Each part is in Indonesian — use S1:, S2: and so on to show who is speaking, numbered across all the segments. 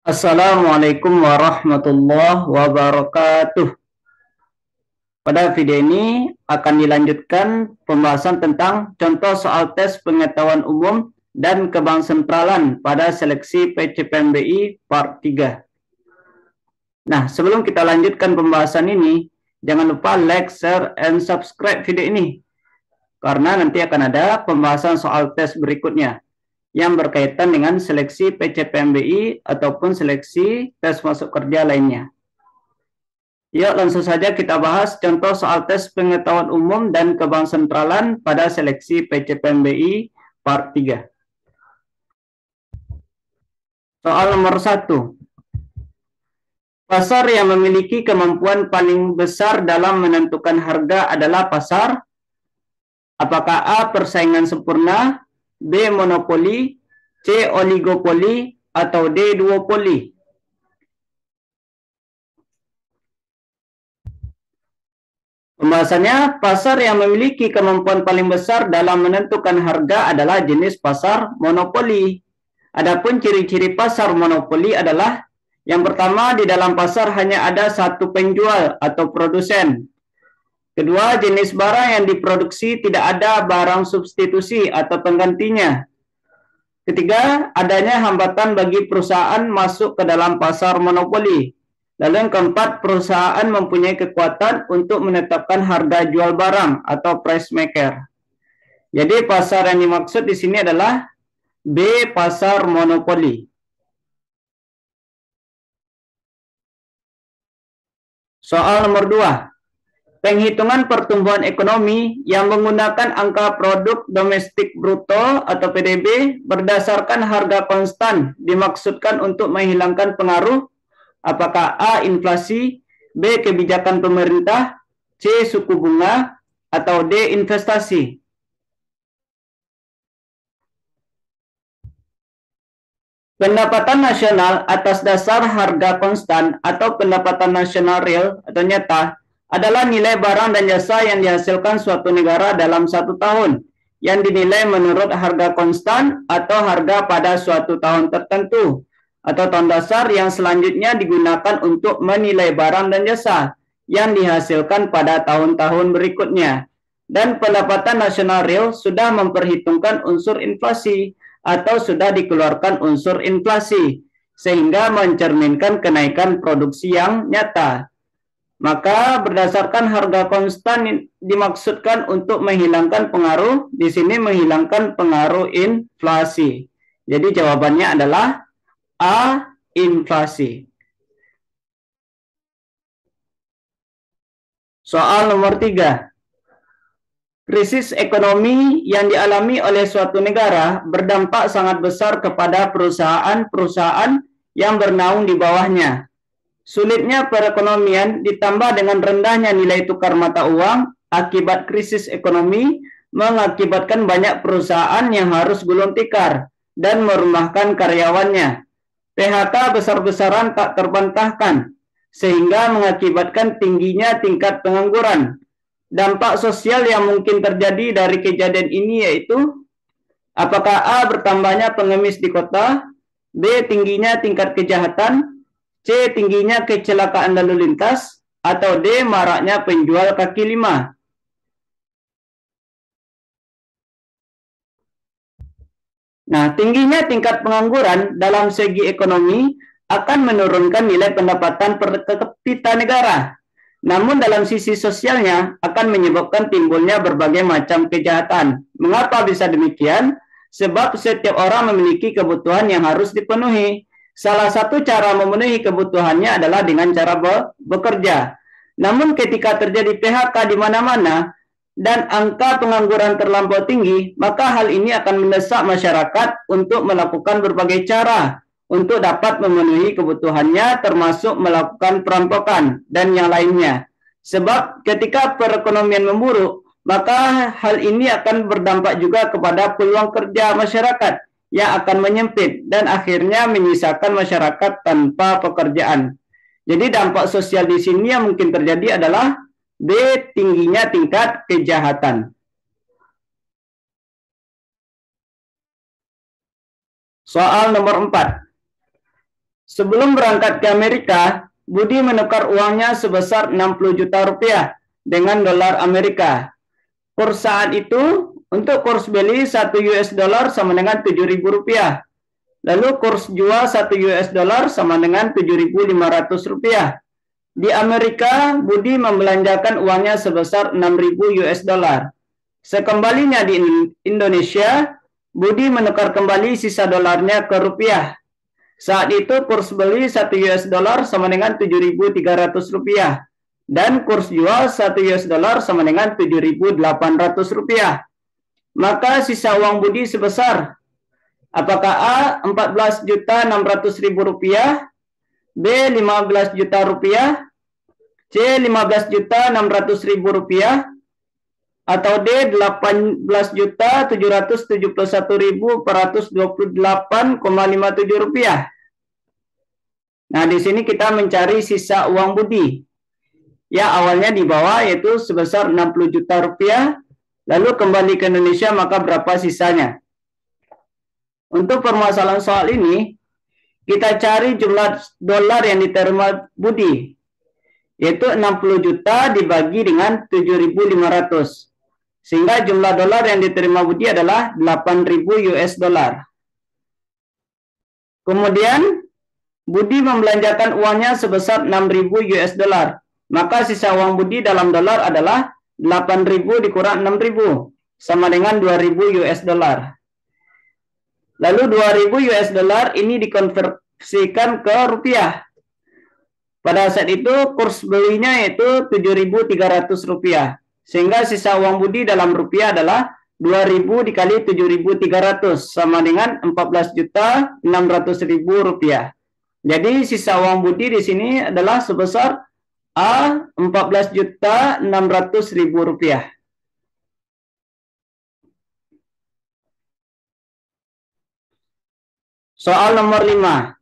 S1: Assalamualaikum warahmatullahi wabarakatuh. Pada video ini akan dilanjutkan pembahasan tentang contoh soal tes pengetahuan umum dan kebangsaan pada seleksi PCPMBI Part 3. Nah, sebelum kita lanjutkan pembahasan ini, jangan lupa like, share, and subscribe video ini, karena nanti akan ada pembahasan soal tes berikutnya yang berkaitan dengan seleksi PCPMBI ataupun seleksi tes masuk kerja lainnya. Yuk langsung saja kita bahas contoh soal tes pengetahuan umum dan kebangsaan pada seleksi PCPMBI Part 3. Soal nomor 1. Pasar yang memiliki kemampuan paling besar dalam menentukan harga adalah pasar. Apakah A. Persaingan sempurna, B. Monopoli, C. Oligopoli, atau D. Duopoli? Pembahasannya, pasar yang memiliki kemampuan paling besar dalam menentukan harga adalah jenis pasar monopoli. Adapun ciri-ciri pasar monopoli adalah yang pertama, di dalam pasar hanya ada satu penjual atau produsen. Kedua, jenis barang yang diproduksi tidak ada barang substitusi atau penggantinya. Ketiga, adanya hambatan bagi perusahaan masuk ke dalam pasar monopoli. Lalu yang keempat, perusahaan mempunyai kekuatan untuk menetapkan harga jual barang atau price maker. Jadi pasar yang dimaksud di sini adalah B, pasar monopoli. Soal nomor 2. Penghitungan pertumbuhan ekonomi yang menggunakan angka produk domestik bruto atau PDB berdasarkan harga konstan dimaksudkan untuk menghilangkan pengaruh apakah A. inflasi, B. kebijakan pemerintah, C. suku bunga, atau D. investasi. Pendapatan nasional atas dasar harga konstan atau pendapatan nasional real atau nyata adalah nilai barang dan jasa yang dihasilkan suatu negara dalam satu tahun yang dinilai menurut harga konstan atau harga pada suatu tahun tertentu atau tahun dasar yang selanjutnya digunakan untuk menilai barang dan jasa yang dihasilkan pada tahun-tahun berikutnya. Dan pendapatan nasional real sudah memperhitungkan unsur inflasi atau sudah dikeluarkan unsur inflasi sehingga mencerminkan kenaikan produksi yang nyata. Maka berdasarkan harga konstan dimaksudkan untuk menghilangkan pengaruh, di sini menghilangkan pengaruh inflasi. Jadi jawabannya adalah A. inflasi. Soal nomor 3. Krisis ekonomi yang dialami oleh suatu negara berdampak sangat besar kepada perusahaan-perusahaan yang bernaung di bawahnya. Sulitnya perekonomian ditambah dengan rendahnya nilai tukar mata uang akibat krisis ekonomi mengakibatkan banyak perusahaan yang harus gulung tikar dan merumahkan karyawannya. PHK besar-besaran tak terbantahkan, sehingga mengakibatkan tingginya tingkat pengangguran. Dampak sosial yang mungkin terjadi dari kejadian ini yaitu apakah A. bertambahnya pengemis di kota, B. tingginya tingkat kejahatan, C. tingginya kecelakaan lalu lintas, atau D. maraknya penjual kaki lima. Nah, tingginya tingkat pengangguran dalam segi ekonomi akan menurunkan nilai pendapatan per kapita negara. Namun dalam sisi sosialnya akan menyebabkan timbulnya berbagai macam kejahatan. Mengapa bisa demikian? Sebab setiap orang memiliki kebutuhan yang harus dipenuhi. Salah satu cara memenuhi kebutuhannya adalah dengan cara bekerja. Namun ketika terjadi PHK di mana-mana dan angka pengangguran terlampau tinggi, maka hal ini akan mendesak masyarakat untuk melakukan berbagai cara untuk dapat memenuhi kebutuhannya termasuk melakukan perampokan dan yang lainnya. Sebab ketika perekonomian memburuk, maka hal ini akan berdampak juga kepada peluang kerja masyarakat yang akan menyempit dan akhirnya menyisakan masyarakat tanpa pekerjaan. Jadi dampak sosial di sini yang mungkin terjadi adalah B. tingginya tingkat kejahatan. Soal nomor 4. Sebelum berangkat ke Amerika, Budi menukar uangnya sebesar 60 juta rupiah dengan dolar Amerika. Kurs saat itu, untuk kurs beli 1 US dollar sama dengan 7.000 rupiah. Lalu kurs jual 1 US dollar sama dengan 7.500 rupiah. Di Amerika, Budi membelanjakan uangnya sebesar 6.000 US dollar. Sekembalinya di Indonesia, Budi menukar kembali sisa dolarnya ke rupiah. Saat itu kurs beli 1 US dollar sama dengan 7.300 rupiah. Dan kurs jual 1 US dollar sama dengan 7.800 rupiah. Maka sisa uang Budi sebesar, apakah A. 14.600.000 rupiah, B. 15 juta rupiah, C. 15.600.000 rupiah, atau D. 18.771.428,57 rupiah. Nah, di sini kita mencari sisa uang Budi. Ya, awalnya di bawah yaitu sebesar 60 juta rupiah, lalu kembali ke Indonesia maka berapa sisanya. Untuk permasalahan soal ini, kita cari jumlah dolar yang diterima Budi, yaitu 60 juta dibagi dengan 7.500. Sehingga jumlah dolar yang diterima Budi adalah 8.000 US dollar. Kemudian, Budi membelanjakan uangnya sebesar 6.000 US dollar. Maka sisa uang Budi dalam dolar adalah 8.000 dikurang 6.000, sama dengan 2.000 US dollar. Lalu 2.000 US dollar ini dikonversikan ke rupiah. Pada saat itu kurs belinya yaitu 7.300 rupiah. Sehingga sisa uang Budi dalam rupiah adalah 2.000 dikali 7.300 sama dengan 14.600.000 rupiah. Jadi sisa uang Budi di sini adalah sebesar A. 14.600.000 rupiah. Soal nomor 5.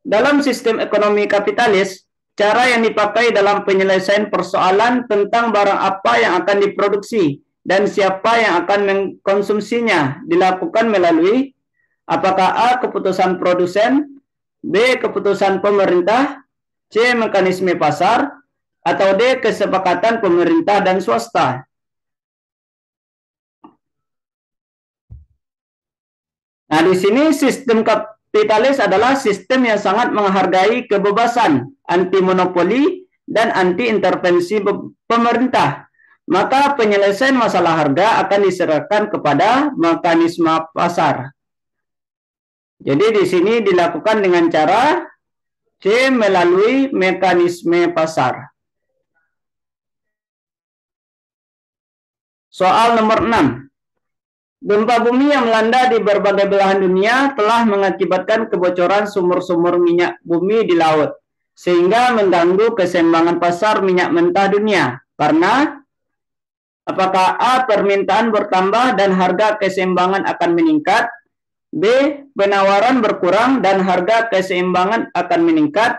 S1: Dalam sistem ekonomi kapitalis, cara yang dipakai dalam penyelesaian persoalan tentang barang apa yang akan diproduksi dan siapa yang akan mengkonsumsinya dilakukan melalui apakah A. keputusan produsen, B. keputusan pemerintah, C. mekanisme pasar, atau D. kesepakatan pemerintah dan swasta. Nah, di sini sistem kapitalis adalah sistem yang sangat menghargai kebebasan, anti monopoli, dan anti intervensi pemerintah. Maka penyelesaian masalah harga akan diserahkan kepada mekanisme pasar. Jadi di sini dilakukan dengan cara C. melalui mekanisme pasar. Soal nomor 6. Gempa bumi yang melanda di berbagai belahan dunia telah mengakibatkan kebocoran sumur-sumur minyak bumi di laut, sehingga mengganggu keseimbangan pasar minyak mentah dunia. Karena apakah A. permintaan bertambah dan harga keseimbangan akan meningkat, B. penawaran berkurang dan harga keseimbangan akan meningkat,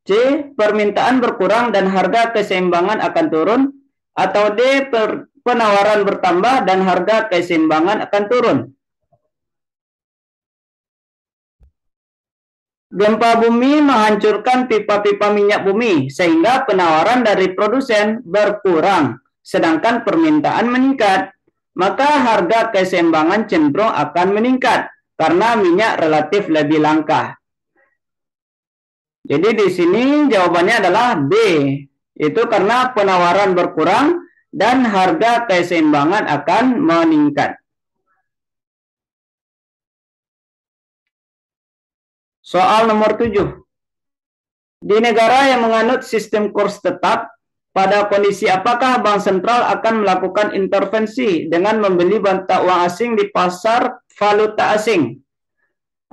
S1: C. permintaan berkurang dan harga keseimbangan akan turun, atau D. penawaran bertambah dan harga keseimbangan akan turun. Gempa bumi menghancurkan pipa-pipa minyak bumi sehingga penawaran dari produsen berkurang, sedangkan permintaan meningkat. Maka harga keseimbangan cenderung akan meningkat karena minyak relatif lebih langka. Jadi di sini jawabannya adalah B, itu karena penawaran berkurang dan harga keseimbangan akan meningkat. Soal nomor 7. Di negara yang menganut sistem kurs tetap, pada kondisi apakah Bank Sentral akan melakukan intervensi dengan membeli mata uang asing di pasar valuta asing?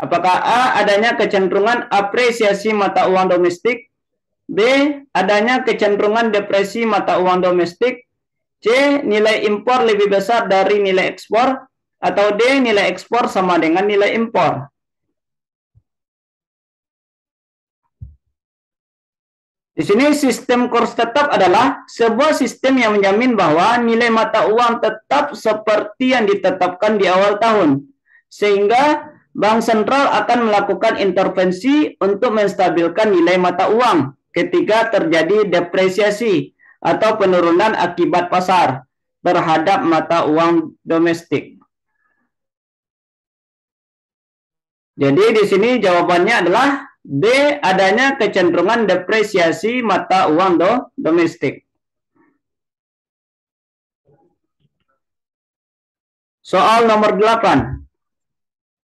S1: Apakah A. adanya kecenderungan apresiasi mata uang domestik, B. adanya kecenderungan depresi mata uang domestik, C. nilai impor lebih besar dari nilai ekspor, atau D. nilai ekspor sama dengan nilai impor. Di sini sistem kurs tetap adalah sebuah sistem yang menjamin bahwa nilai mata uang tetap seperti yang ditetapkan di awal tahun. Sehingga Bank sentral akan melakukan intervensi untuk menstabilkan nilai mata uang ketika terjadi depresiasi atau penurunan akibat pasar terhadap mata uang domestik. Jadi di sini jawabannya adalah B, adanya kecenderungan depresiasi mata uang domestik. Soal nomor 8.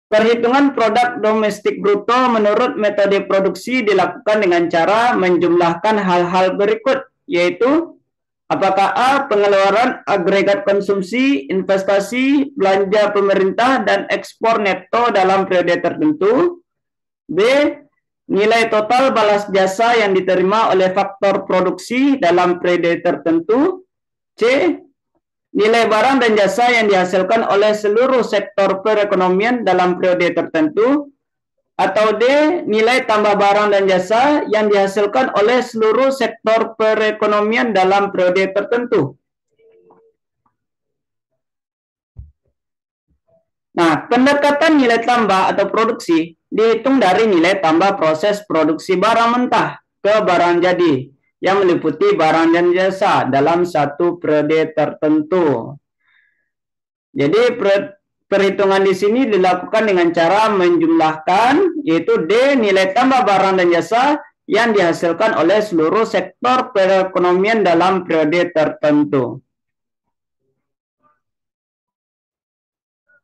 S1: Perhitungan produk domestik bruto menurut metode produksi dilakukan dengan cara menjumlahkan hal-hal berikut, yaitu apakah A, pengeluaran agregat konsumsi, investasi, belanja pemerintah, dan ekspor neto dalam periode tertentu. B, nilai total balas jasa yang diterima oleh faktor produksi dalam periode tertentu. C, nilai barang dan jasa yang dihasilkan oleh seluruh sektor perekonomian dalam periode tertentu. Atau D, nilai tambah barang dan jasa yang dihasilkan oleh seluruh sektor perekonomian dalam periode tertentu. Nah, pendekatan nilai tambah atau produksi dihitung dari nilai tambah proses produksi barang mentah ke barang jadi yang meliputi barang dan jasa dalam satu periode tertentu. Jadi perhitungan di sini dilakukan dengan cara menjumlahkan, yaitu D, nilai tambah barang dan jasa yang dihasilkan oleh seluruh sektor perekonomian dalam periode tertentu.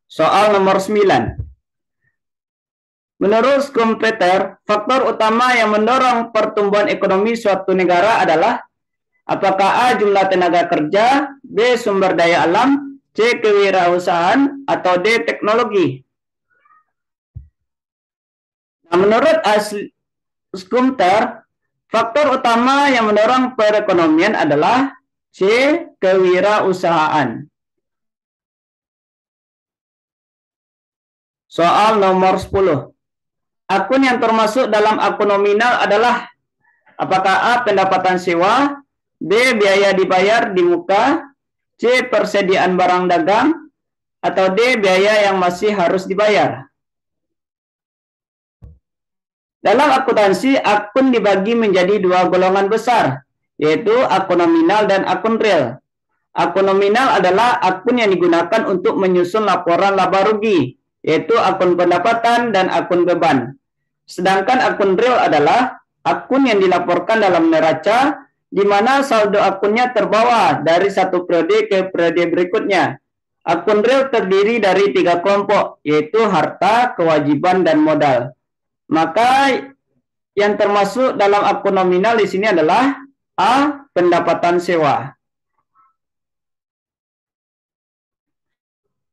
S1: Soal nomor 9. Menurut Schumpeter, faktor utama yang mendorong pertumbuhan ekonomi suatu negara adalah apakah A, jumlah tenaga kerja, B, sumber daya alam, C, kewirausahaan, atau D, teknologi. Nah, menurut Schumpeter, faktor utama yang mendorong perekonomian adalah C, kewirausahaan. Soal nomor 10. Akun yang termasuk dalam akun nominal adalah apakah A, pendapatan sewa, B, biaya dibayar di muka, C, persediaan barang dagang, atau D, biaya yang masih harus dibayar. Dalam akuntansi, akun dibagi menjadi dua golongan besar, yaitu akun nominal dan akun real. Akun nominal adalah akun yang digunakan untuk menyusun laporan laba rugi, yaitu akun pendapatan dan akun beban. Sedangkan akun real adalah akun yang dilaporkan dalam neraca, di mana saldo akunnya terbawa dari satu periode ke periode berikutnya. Akun real terdiri dari 3 kelompok, yaitu harta, kewajiban, dan modal. Maka yang termasuk dalam akun nominal di sini adalah A, pendapatan sewa.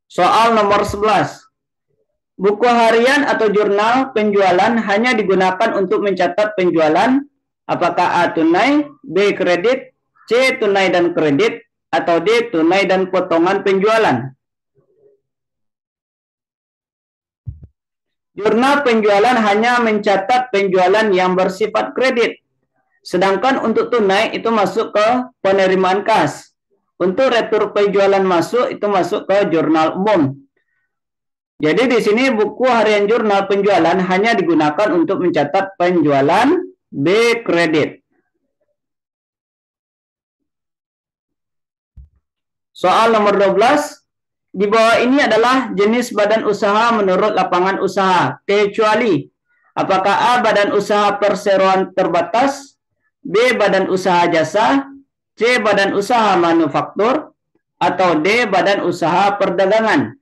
S1: Soal nomor 11. Buku harian atau jurnal penjualan hanya digunakan untuk mencatat penjualan, apakah A, tunai, B, kredit, C, tunai dan kredit, atau D, tunai dan potongan penjualan. Jurnal penjualan hanya mencatat penjualan yang bersifat kredit, sedangkan untuk tunai itu masuk ke penerimaan kas. Untuk retur penjualan masuk itu masuk ke jurnal umum. Jadi di sini buku harian jurnal penjualan hanya digunakan untuk mencatat penjualan, B, kredit. Soal nomor 12. Di bawah ini adalah jenis badan usaha menurut lapangan usaha, kecuali apakah A, badan usaha perseroan terbatas, B, badan usaha jasa, C, badan usaha manufaktur, atau D, badan usaha perdagangan.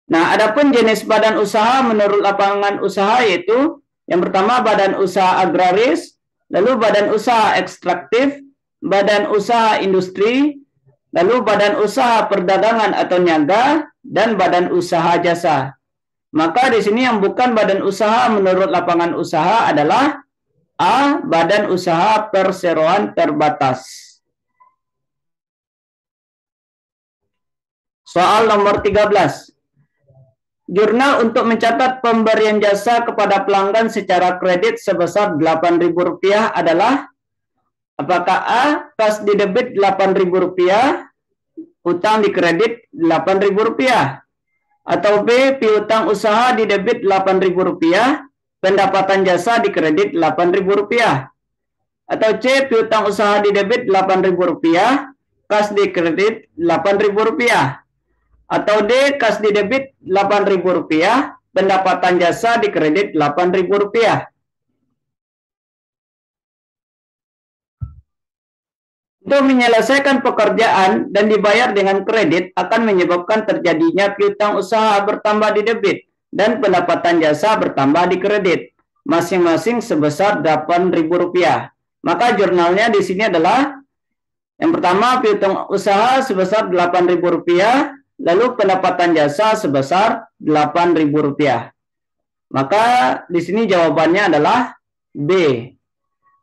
S1: Nah, adapun jenis badan usaha menurut lapangan usaha yaitu yang pertama badan usaha agraris, lalu badan usaha ekstraktif, badan usaha industri, lalu badan usaha perdagangan atau niaga, dan badan usaha jasa. Maka di sini yang bukan badan usaha menurut lapangan usaha adalah A, badan usaha perseroan terbatas. Soal nomor 13. Jurnal untuk mencatat pemberian jasa kepada pelanggan secara kredit sebesar Rp8.000 adalah apakah A, kas didebit Rp8.000, utang dikredit Rp8.000, Atau B, piutang usaha di debit Rp8.000, pendapatan jasa di kredit Rp8.000. Atau C, piutang usaha di debit Rp8.000, kas di kredit Rp8.000. Atau D, kas di debit Rp8.000, pendapatan jasa di kredit Rp8.000. Untuk menyelesaikan pekerjaan dan dibayar dengan kredit akan menyebabkan terjadinya piutang usaha bertambah di debit dan pendapatan jasa bertambah di kredit, masing-masing sebesar Rp8.000. Maka jurnalnya di sini adalah yang pertama piutang usaha sebesar Rp8.000, lalu pendapatan jasa sebesar Rp8.000. Maka di sini jawabannya adalah B.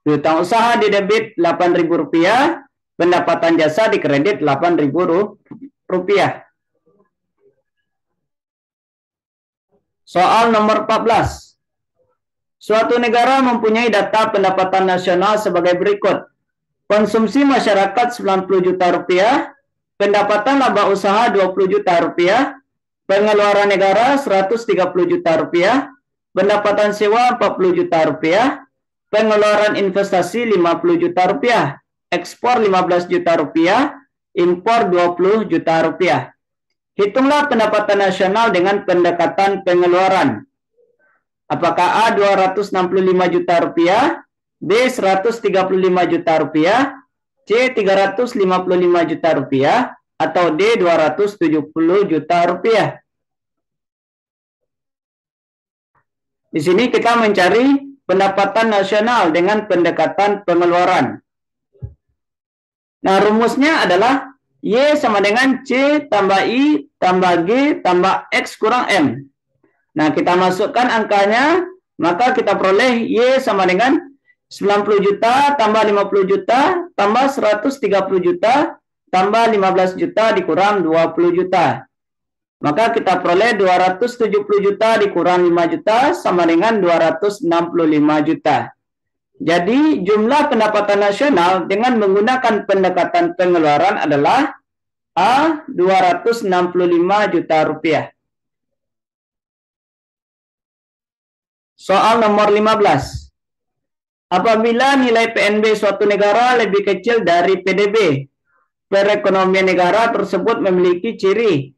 S1: Piutang usaha di debit Rp8.000, pendapatan jasa di kredit Rp8.000. Soal nomor 14. Suatu negara mempunyai data pendapatan nasional sebagai berikut. Konsumsi masyarakat Rp90 juta, pendapatan laba usaha Rp20 juta, pengeluaran negara Rp130 juta, pendapatan sewa Rp40 juta, pengeluaran investasi Rp50 juta, ekspor Rp15 juta, impor Rp20 juta. Hitunglah pendapatan nasional dengan pendekatan pengeluaran. Apakah A Rp265 juta, B Rp135 juta, C Rp355 juta, atau D Rp270 juta. Di sini kita mencari pendapatan nasional dengan pendekatan pengeluaran. Nah, rumusnya adalah Y sama dengan C tambah I tambah G tambah X kurang M. Nah, kita masukkan angkanya, maka kita peroleh Y sama dengan 90 juta tambah 50 juta tambah 130 juta tambah 15 juta dikurang 20 juta. Maka kita peroleh 270 juta dikurang 5 juta sama dengan 265 juta. Jadi jumlah pendapatan nasional dengan menggunakan pendekatan pengeluaran adalah A. 265 juta rupiah. Soal nomor 15. Apabila nilai PNB suatu negara lebih kecil dari PDB, perekonomian negara tersebut memiliki ciri.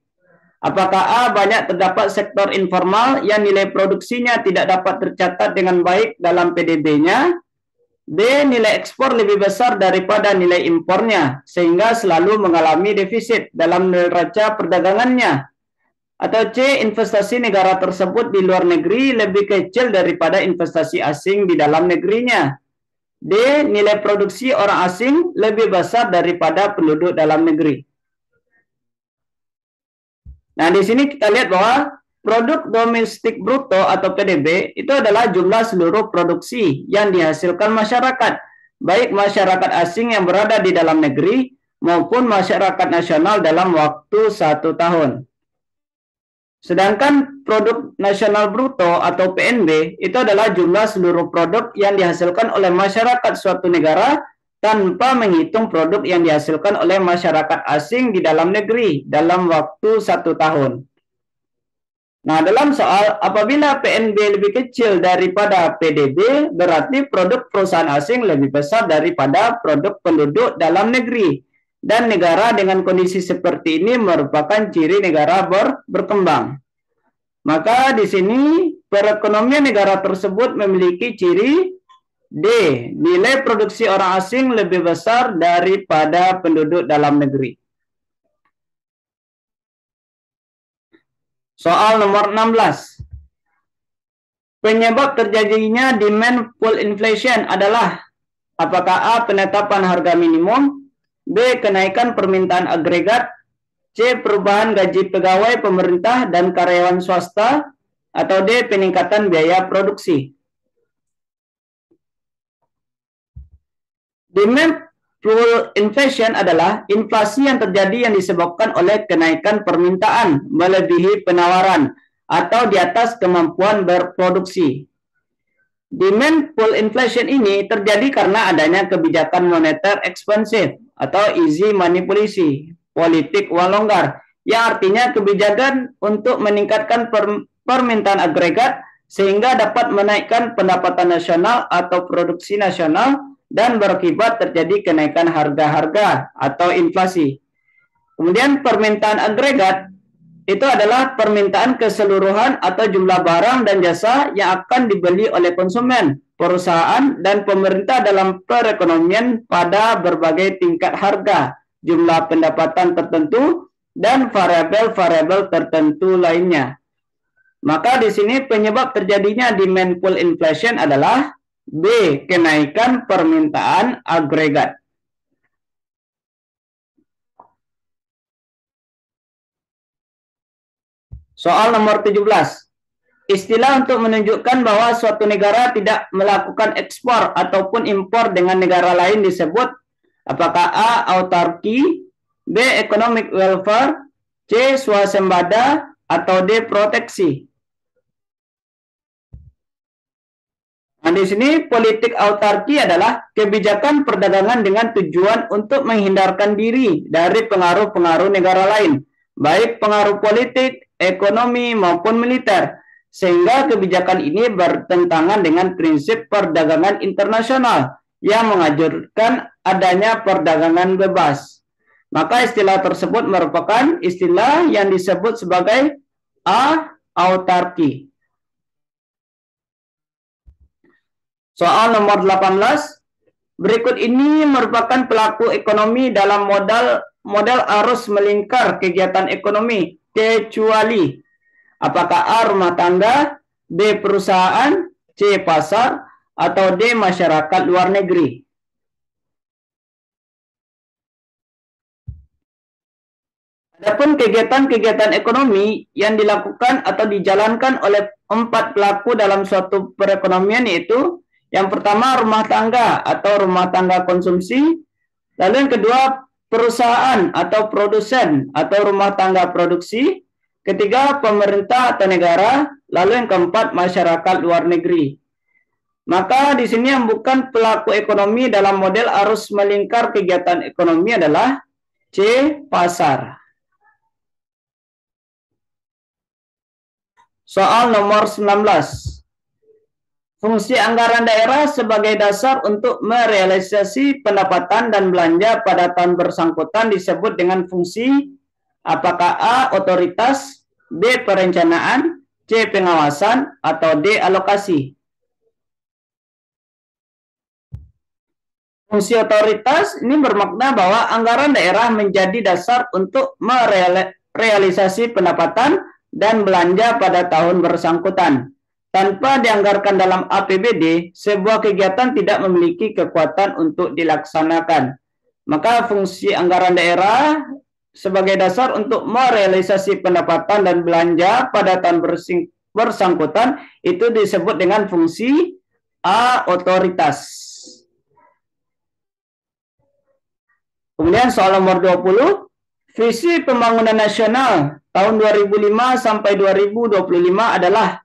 S1: Apakah A. Banyak terdapat sektor informal yang nilai produksinya tidak dapat tercatat dengan baik dalam PDB-nya? B. Nilai ekspor lebih besar daripada nilai impornya, sehingga selalu mengalami defisit dalam neraca perdagangannya. Atau C. Investasi negara tersebut di luar negeri lebih kecil daripada investasi asing di dalam negerinya. D. Nilai produksi orang asing lebih besar daripada penduduk dalam negeri. Nah, di sini kita lihat bahwa produk domestik bruto atau PDB itu adalah jumlah seluruh produksi yang dihasilkan masyarakat, baik masyarakat asing yang berada di dalam negeri maupun masyarakat nasional dalam waktu 1 tahun. Sedangkan produk nasional bruto atau PNB itu adalah jumlah seluruh produk yang dihasilkan oleh masyarakat suatu negara tanpa menghitung produk yang dihasilkan oleh masyarakat asing di dalam negeri dalam waktu 1 tahun. Nah, dalam soal apabila PNB lebih kecil daripada PDB, berarti produk perusahaan asing lebih besar daripada produk penduduk dalam negeri. Dan negara dengan kondisi seperti ini merupakan ciri negara berkembang. Maka di sini perekonomian negara tersebut memiliki ciri D. Nilai produksi orang asing lebih besar daripada penduduk dalam negeri. Soal nomor 16. Penyebab terjadinya demand pull inflation adalah apakah A. Penetapan harga minimum, B. Kenaikan permintaan agregat, C. Perubahan gaji pegawai pemerintah dan karyawan swasta, atau D. Peningkatan biaya produksi. Demand pull inflation adalah inflasi yang terjadi yang disebabkan oleh kenaikan permintaan melebihi penawaran atau di atas kemampuan berproduksi. Demand pull inflation ini terjadi karena adanya kebijakan moneter ekspansif atau easy money policy, politik uang longgar, yang artinya kebijakan untuk meningkatkan permintaan agregat sehingga dapat menaikkan pendapatan nasional atau produksi nasional dan berakibat terjadi kenaikan harga-harga atau inflasi. Kemudian permintaan agregat itu adalah permintaan keseluruhan atau jumlah barang dan jasa yang akan dibeli oleh konsumen, perusahaan, dan pemerintah dalam perekonomian pada berbagai tingkat harga, jumlah pendapatan tertentu, dan variabel-variabel tertentu lainnya. Maka di sini penyebab terjadinya demand pull inflation adalah B. Kenaikan permintaan agregat. Soal nomor 17. Istilah untuk menunjukkan bahwa suatu negara tidak melakukan ekspor ataupun impor dengan negara lain disebut apakah A. Autarki, B. Economic welfare, C. Swasembada, atau D. Proteksi. Nah, di sini politik autarki adalah kebijakan perdagangan dengan tujuan untuk menghindarkan diri dari pengaruh-pengaruh negara lain, baik pengaruh politik, ekonomi, maupun militer, sehingga kebijakan ini bertentangan dengan prinsip perdagangan internasional yang menganjurkan adanya perdagangan bebas. Maka istilah tersebut merupakan istilah yang disebut sebagai A. Autarki. Soal nomor 18. Berikut ini merupakan pelaku ekonomi dalam model arus melingkar kegiatan ekonomi, kecuali apakah A. rumah tangga, B. perusahaan, C. pasar, atau D. masyarakat luar negeri. Adapun kegiatan-kegiatan ekonomi yang dilakukan atau dijalankan oleh 4 pelaku dalam suatu perekonomian yaitu yang pertama rumah tangga atau rumah tangga konsumsi, lalu yang kedua perusahaan atau produsen atau rumah tangga produksi, ketiga pemerintah atau negara, lalu yang keempat masyarakat luar negeri. Maka di sini yang bukan pelaku ekonomi dalam model arus melingkar kegiatan ekonomi adalah C. pasar. Soal nomor 19. Fungsi anggaran daerah sebagai dasar untuk merealisasi pendapatan dan belanja pada tahun bersangkutan disebut dengan fungsi apakah A. otoritas, B. perencanaan, C. pengawasan, atau D. alokasi. Fungsi otoritas ini bermakna bahwa anggaran daerah menjadi dasar untuk merealisasi pendapatan dan belanja pada tahun bersangkutan. Tanpa dianggarkan dalam APBD, sebuah kegiatan tidak memiliki kekuatan untuk dilaksanakan. Maka fungsi anggaran daerah sebagai dasar untuk merealisasi pendapatan dan belanja pada tahun bersangkutan itu disebut dengan fungsi A. otoritas. Kemudian soal nomor 20, visi pembangunan nasional tahun 2005 sampai 2025 adalah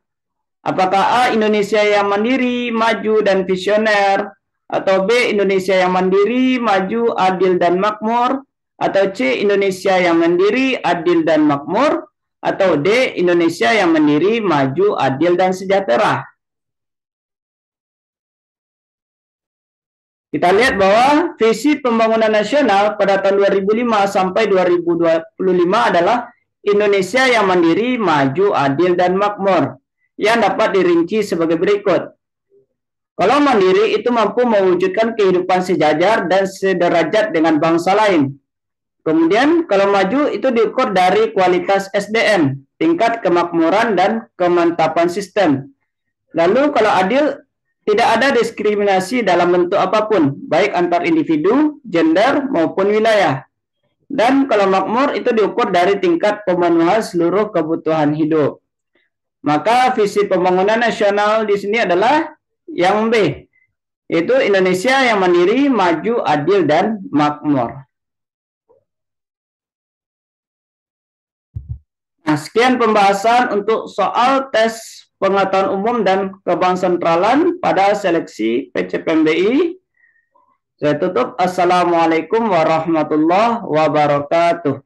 S1: apakah A. Indonesia yang mandiri, maju, dan visioner, atau B. Indonesia yang mandiri, maju, adil, dan makmur, atau C. Indonesia yang mandiri, adil, dan makmur, atau D. Indonesia yang mandiri, maju, adil, dan sejahtera. Kita lihat bahwa visi pembangunan nasional pada tahun 2005 sampai 2025 adalah Indonesia yang mandiri, maju, adil, dan makmur, yang dapat dirinci sebagai berikut. Kalau mandiri itu mampu mewujudkan kehidupan sejajar dan sederajat dengan bangsa lain. Kemudian kalau maju itu diukur dari kualitas SDM, tingkat kemakmuran dan kemantapan sistem. Lalu kalau adil, tidak ada diskriminasi dalam bentuk apapun, baik antar individu, gender, maupun wilayah. Dan kalau makmur itu diukur dari tingkat pemenuhan seluruh kebutuhan hidup. Maka visi pembangunan nasional di sini adalah yang B, yaitu Indonesia yang mandiri, maju, adil, dan makmur. Nah, sekian pembahasan untuk soal tes pengetahuan umum dan kebangsaan pada seleksi PCPMBI. Saya tutup. Assalamualaikum warahmatullahi wabarakatuh.